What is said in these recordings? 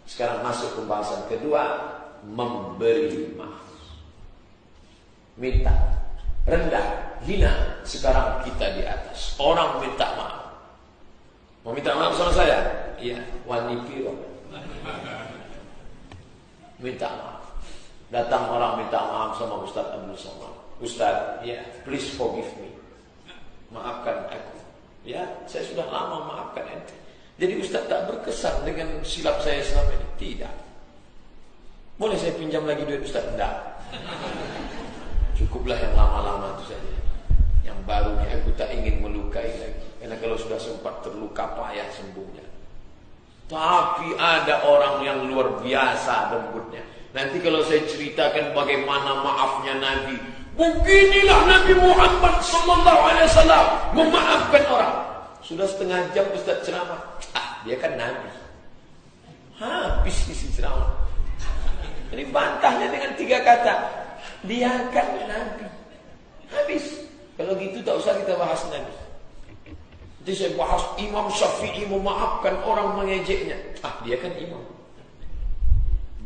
Sekarang masuk pembahasan kedua, memberi maaf. Minta, rendah, hina. Sekarang kita di atas. Orang minta maaf. Mau minta maaf sama saya? Iya, wani piro. Minta maaf. Datang orang minta maaf sama Ustaz Abdul Somad. Ustaz, ya, please forgive me. Maafkan aku. Ya, saya sudah lama maafkan ente. Jadi Ustaz tak berkesan dengan silap saya selama ini. Tidak. Boleh saya pinjam lagi duit Ustaz? Tidak. Cukuplah yang lama-lama itu saja. Yang barunya aku tak ingin melukai lagi. Karena kalau sudah sempat terluka payah sembuhnya. Tapi ada orang yang luar biasa lembutnya. Nanti kalau saya ceritakan bagaimana maafnya Nabi, beginilah Nabi Muhammad SAW memaafkan orang. Sudah setengah jam Ustaz ceramah. Dia kan Nabi. Habis isi ceramah. Ini bantahnya dengan 3 kata. Dia kan Nabi. Habis. Kalau gitu tak usah kita bahas Nabi. Nanti saya bahas Imam Syafi'i memaafkan orang mengejeknya. Dia kan imam.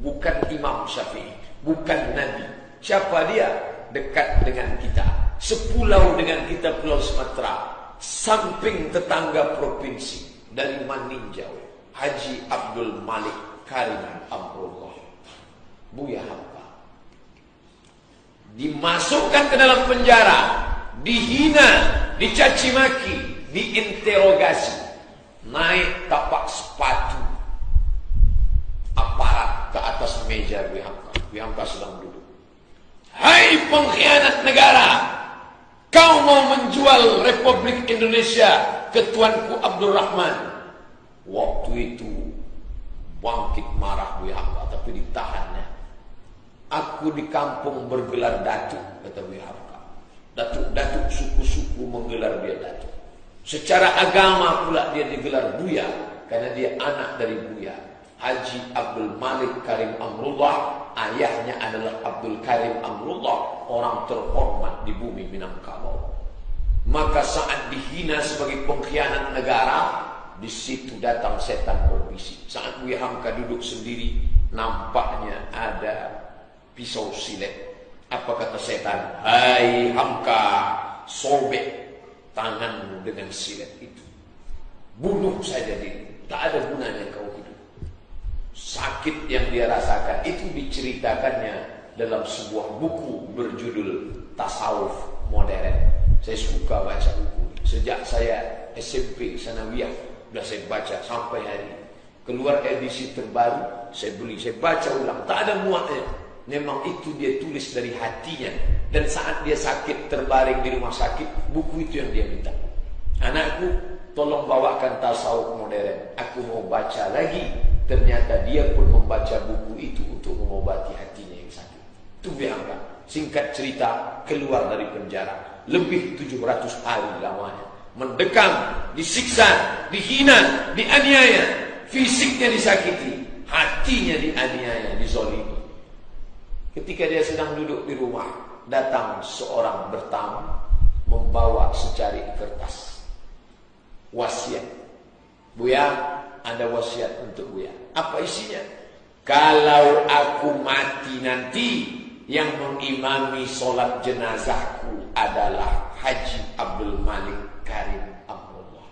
Bukan Imam Syafi'i, bukan Nabi. Siapa dia? Dekat dengan kita. Sepulau dengan kita Pulau Sumatera. Samping tetangga provinsi. Dari Maninjau. Haji Abdul Malik Karim Amrullah. Buya Hamka. Dimasukkan ke dalam penjara. Dihina. Dicaci maki. Diinterogasi. Naik tapak sepatu aparat ke atas meja Buya Hamka. Buya Hamka sedang duduk. Hai pengkhianat negara, kau mau menjual Republik Indonesia ke tuanku Abdul Rahman. Waktu itu bangkit marah Buya Hamka, tapi ditahannya. Aku di kampung bergelar datuk, kata Buya Hamka. Datuk-datuk suku-suku menggelar dia datuk. Secara agama pula dia digelar Buya, karena dia anak dari Buya Haji Abdul Malik Karim Amrullah. Ayahnya adalah Abdul Karim Amrullah, orang terhormat di bumi Minangkabau. Maka saat dihina sebagai pengkhianat negara, di situ datang setan berbisik. Saat Buya Hamka duduk sendiri, nampaknya ada pisau silet. Apa kata setan? Hai Hamka, sobek tanganmu dengan silet itu. Bunuh saja diri. Tak ada gunanya kau hidup. Sakit yang dia rasakan itu diceritakannya dalam sebuah buku berjudul Tasawuf Modern. Saya suka baca buku. Sejak saya SMP Sanawiyah sudah saya baca sampai hari ini. Keluar edisi terbaru, saya beli, saya baca ulang. Tak ada muatnya. Memang itu dia tulis dari hatinya. Dan saat dia sakit terbaring di rumah sakit, buku itu yang dia minta. Anakku, tolong bawakan Tasawuf Modern. Aku mau baca lagi. Ternyata dia pun membaca buku itu untuk mengobati hatinya yang sakit. Itu Buya Hamka. Singkat cerita, keluar dari penjara. Lebih 700 hari lamanya. Mendekam, disiksa, dihina, dianiaya. Fisiknya disakiti. Hatinya dianiaya, dizolimi. Ketika dia sedang duduk di rumah, datang seorang bertamu membawa secari kertas. Wasiat. Buya, ada wasiat untuk Buya. Apa isinya? Kalau aku mati nanti, yang mengimami solat jenazahku adalah Haji Abdul Malik Karim Amrullah.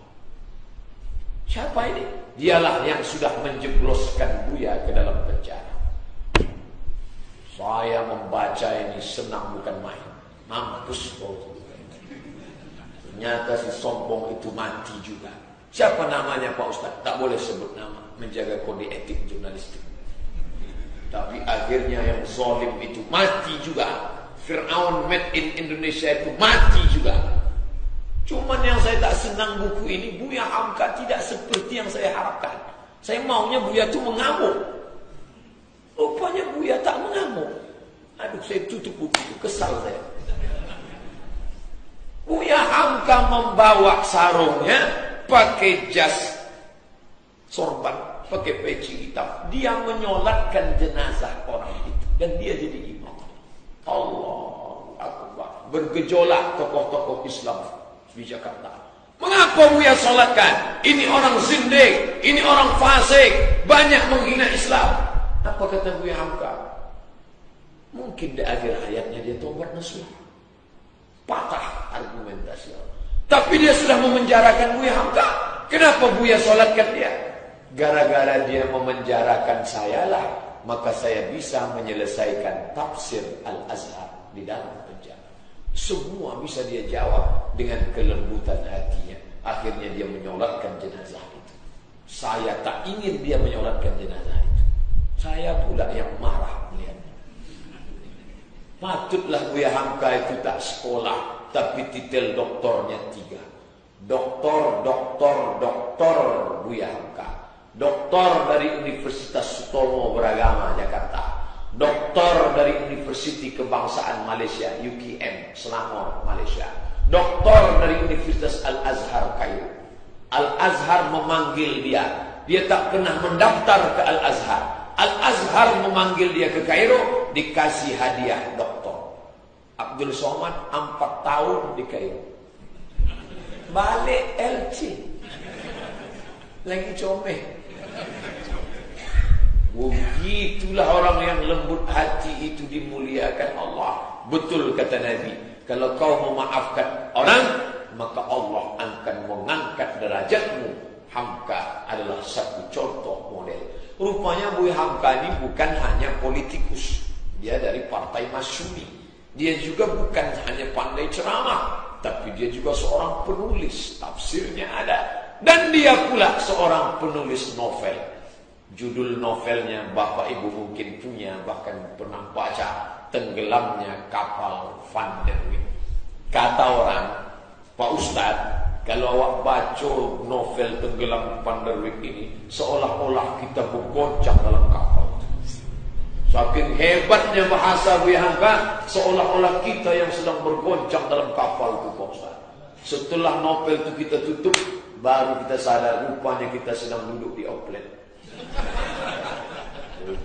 Siapa ini? Dialah yang sudah menjebloskan Buya ke dalam penjara. Saya membaca ini senang bukan main. Mampus kau. Ternyata si sombong itu mati juga. Siapa namanya Pak Ustaz? Tak boleh sebut nama, menjaga kode etik jurnalistik. Tapi akhirnya yang zalim itu mati juga. Fir'aun made in Indonesia itu mati juga. Cuman yang saya tak senang buku ini, Buya Hamka tidak seperti yang saya harapkan. Saya maunya Buya itu mengamuk. Rupanya Buya tak mengamuk. Aduh, saya tutup buku itu, kesal saya. Buya Hamka membawa sarungnya, pakai jas sorban, pakai peci hitam. Dia menyolatkan jenazah orang itu. Dan dia jadi imam. Allahu Akbar. Bergejolak tokoh-tokoh Islam di Jakarta. Mengapa Buya solatkan? Ini orang zindik, ini orang fasik, banyak menghina Islam. kata Buya Hamka? Mungkin di akhir hayatnya dia tobat nasuh. Patah argumentasi. Tapi dia sudah memenjarakan Buya Hamka. Kenapa Buya sholatkan dia? Gara-gara dia memenjarakan saya lah, maka saya bisa menyelesaikan tafsir Al-Azhar di dalam penjara. Semua bisa dia jawab dengan kelembutan hatinya. Akhirnya dia menyolatkan jenazah itu. Saya tak ingin dia menyolatkan jenazah itu. Saya pula yang marah melihatnya. Patutlah Buya Hamka itu tak sekolah, tapi titel doktornya 3. Doktor Buya Hamka. Doktor dari Universitas Sutomo Beragama Jakarta. Doktor dari Universiti Kebangsaan Malaysia UKM Selangor Malaysia. Doktor dari Universitas Al-Azhar Kairo. Al-Azhar memanggil dia. Dia tak pernah mendaftar ke Al-Azhar. Al-Azhar memanggil dia ke Kairo, dikasih hadiah doktor. Abdul Somad 4 tahun di Kairo. Balik LC. Lagi comel. Begitulah orang yang lembut hati itu dimuliakan Allah. Betul kata Nabi, kalau kau memaafkan orang, maka Allah akan mengangkat derajatmu. Hamka adalah satu contoh model. Rupanya Buya Hamka ini bukan hanya politikus. Dia dari Partai Masyumi. Dia juga bukan hanya pandai ceramah, tapi dia juga seorang penulis. Tafsirnya ada. Dan dia pula seorang penulis novel. Judul novelnya Bapak Ibu mungkin punya, bahkan pernah baca, Tenggelamnya Kapal Van der Wijk. Kata orang, Pak Ustadz, kalau awak baca novel Tenggelam Van der Wijk ini, seolah-olah kita bergoncang dalam kapal. Saking hebatnya bahasa Buya Hamka, seolah-olah kita yang sedang bergoncang dalam kapal itu, Pak Ustadz. Setelah novel itu kita tutup, baru kita sadar rupanya kita sedang duduk di outlet.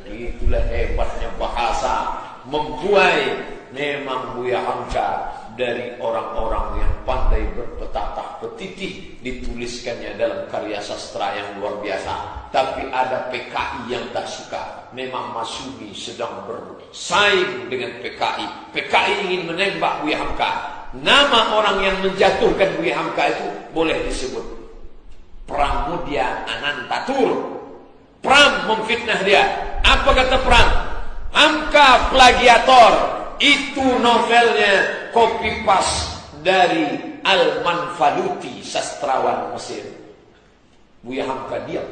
Itulah hebatnya bahasa. Membuai memang Buya Hamka dari orang-orang yang pandai berpetah petitih. Dituliskannya dalam karya sastra yang luar biasa. Tapi ada PKI yang tak suka. Memang Masyumi sedang bersaing dengan PKI. PKI ingin menembak Buya Hamka. Nama orang yang menjatuhkan Buya Hamka itu boleh disebut Pramudia Anantatur. Pram memfitnah dia. Apa kata Pram? Hamka plagiator. Itu novelnya copy paste dari Al-Manfaluti, sastrawan Mesir. Buya Hamka diam.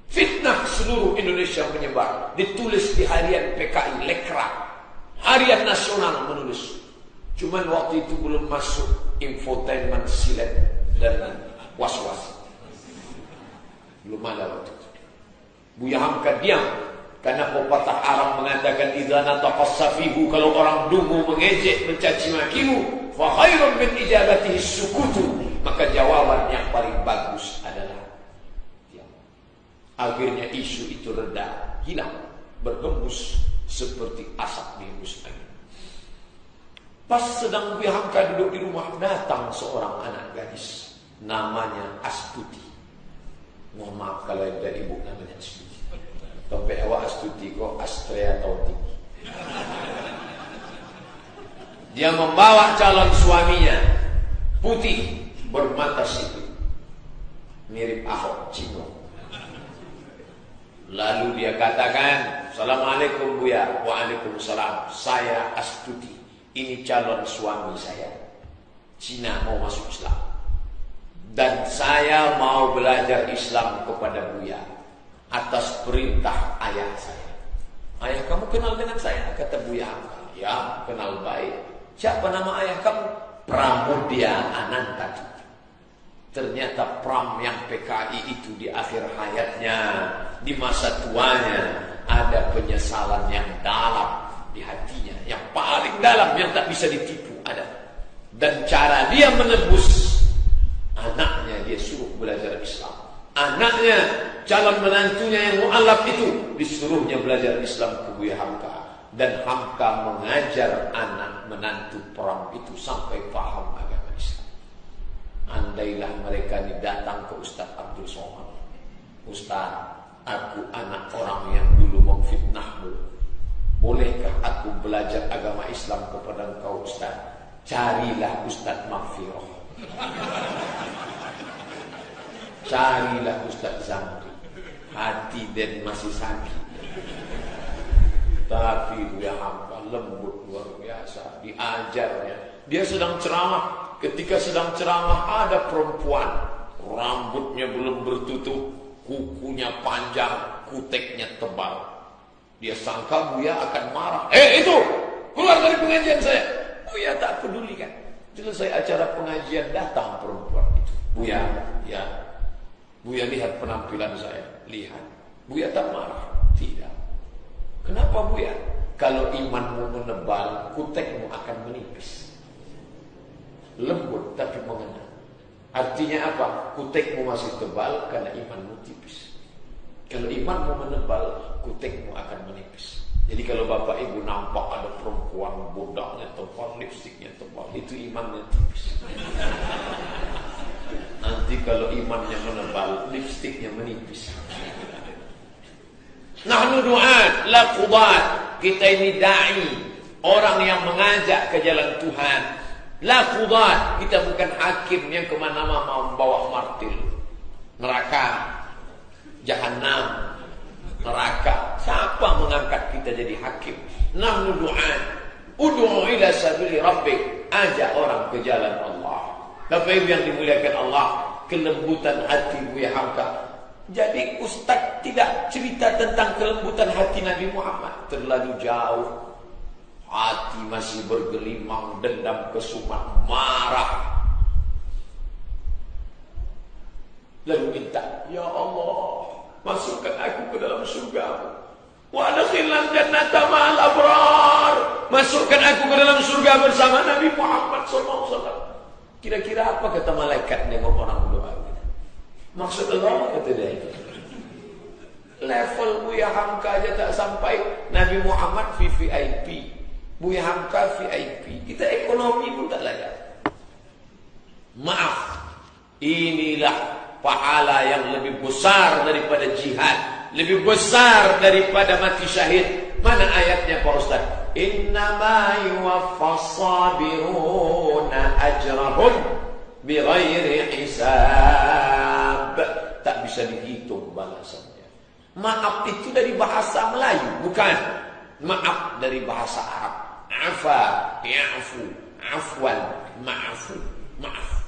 Fitnah seluruh Indonesia menyebar. Ditulis di harian PKI Lekra, harian nasional menulis. Cuman waktu itu belum masuk infotainment silet dan was-was. Belum ada waktu itu. Buya Hamka diam. Karena pepatah Arab mengatakan idza nataqassafihu, kalau orang dungu mengejek mencaci makimu, fa khairun min ijabatihi sukutu, maka jawaban yang paling bagus adalah diam. Akhirnya isu itu reda, hilang, berhembus seperti asap dihembus angin. Pas sedang Buya Hamka duduk di rumah, datang seorang anak gadis namanya Astuti. Mohon maaf kalau ada ibu namanya Astuti. Sampai awak Astuti kok Astrea Tautik. Dia membawa calon suaminya, putih, bermata sipit, mirip Ahok Cino. Lalu dia katakan, Assalamualaikum Buya. Waalaikumsalam. Saya Astuti. Ini calon suami saya. Cina mau masuk Islam. Dan saya mau belajar Islam kepada Buya atas perintah ayah saya. Ayah kamu kenal dengan saya? Kata Buya Hamka. Ya, kenal baik. Siapa nama ayah kamu? Pramudia Anantatur. Ternyata Pram yang PKI itu di akhir hayatnya, di masa tuanya, ada penyesalan yang dalam di hatinya, yang paling dalam, yang tak bisa ditipu ada. Dan cara dia menebus, anaknya dia suruh belajar Islam. Anaknya, calon menantunya yang mu'alaf itu, disuruhnya belajar Islam ke Buya Hamka. Dan Hamka mengajar anak menantu Pram itu sampai paham agama Islam. Andailah mereka ini datang ke Ustaz Abdul Somad. Ustaz, aku anak orang yang dulu memfitnah Bolehkah aku belajar agama Islam kepada engkau Ustaz? Carilah Ustaz Maghfirah. Carilah Ustaz Zamri. Hati dan masih sakit. Tapi Buya Hamka lembut luar biasa. Diajarnya. Dia sedang ceramah. Ketika sedang ceramah ada perempuan. Rambutnya belum bertutup. Kukunya panjang. Kuteknya tebal. Dia sangka Buya akan marah. Itu! Keluar dari pengajian saya. Buya tak peduli kan. Selesai acara pengajian datang perempuan itu. Buya, ya. Buya lihat penampilan saya. Lihat. Buya tak marah. Tidak. Kenapa Buya? Kalau imanmu menebal, kutekmu akan menipis. Lembut tapi mengena. Artinya apa? Kutekmu masih tebal karena imanmu tipis. Kalau imanmu menebal, kutekmu akan menipis. Jadi kalau bapak ibu nampak ada perempuan bodaknya tebal, lipstiknya tebal, itu imannya tipis. Nanti kalau imannya menebal, lipstiknya menipis. Nahnu du'at, la qudat. Kita ini da'i, orang yang mengajak ke jalan Tuhan. La qudat, kita bukan hakim yang kemana-mana mau membawa martil. Neraka, Jahannam, neraka. Siapa mengangkat kita jadi hakim? Nahnu du'an. Ud'u ila sabili rabbik. Ajak orang ke jalan Allah. Bapak Ibu yang dimuliakan Allah, kelembutan hati Buya Hamka. Jadi Ustaz tidak cerita tentang kelembutan hati Nabi Muhammad. Terlalu jauh. Hati masih bergelimang, dendam, kesumat, marah. Lalu minta, ya Allah, masukkan aku ke dalam surga. Wa adkhilna jannata ma'al abrar. Masukkan aku ke dalam surga bersama Nabi Muhammad SAW. Kira-kira apa kata malaikat nengok orang berdoa? Maksud Allah kata dia itu. Level Buya Hamka aja tak sampai. Nabi Muhammad VIP. Buya Hamka VIP. Kita ekonomi pun tak layak. Maaf. Inilah pahala yang lebih besar daripada jihad, lebih besar daripada mati syahid. Mana ayatnya Pak Ustaz? Innama yuwaffas sabiruna ajrahum bighairi hisab. Tak bisa dihitung balasannya. Maaf itu dari bahasa Melayu, bukan. Maaf dari bahasa Arab. Afa, ya'fu, afwan, ma'afu, maaf.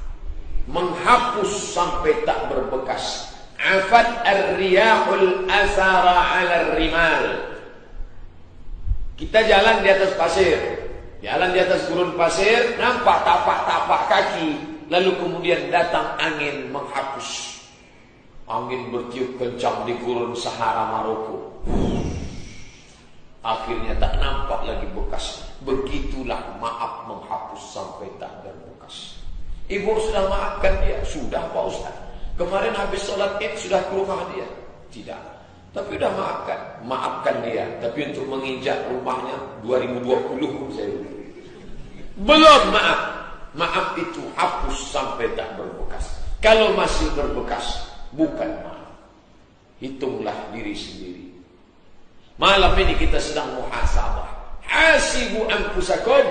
Menghapus sampai tak berbekas. Afat ar-riyahul asara 'ala rimal. Kita jalan di atas pasir, jalan di atas gurun pasir, nampak tapak-tapak kaki, lalu kemudian datang angin menghapus. Angin bertiup kencang di gurun Sahara Maroko. Akhirnya tak nampak lagi bekas. Begitulah maaf menghapus sampai tak berbekas. Ibu sudah maafkan dia? Sudah Pak Ustaz. Kemarin habis sholat Id sudah ke rumah dia? Tidak. Tapi sudah maafkan. Maafkan dia. Tapi untuk menginjak rumahnya 2020 saya belum maaf. Maaf itu hapus sampai tak berbekas. Kalau masih berbekas, bukan maaf. Hitunglah diri sendiri. Malam ini kita sedang muhasabah. Hasibu anfusakum.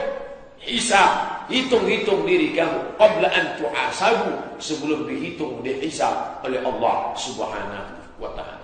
Hisab. Hitung-hitung diri kamu qabla an tuhasabu, sebelum dihitung dihisab oleh Allah Subhanahu wa ta'ala.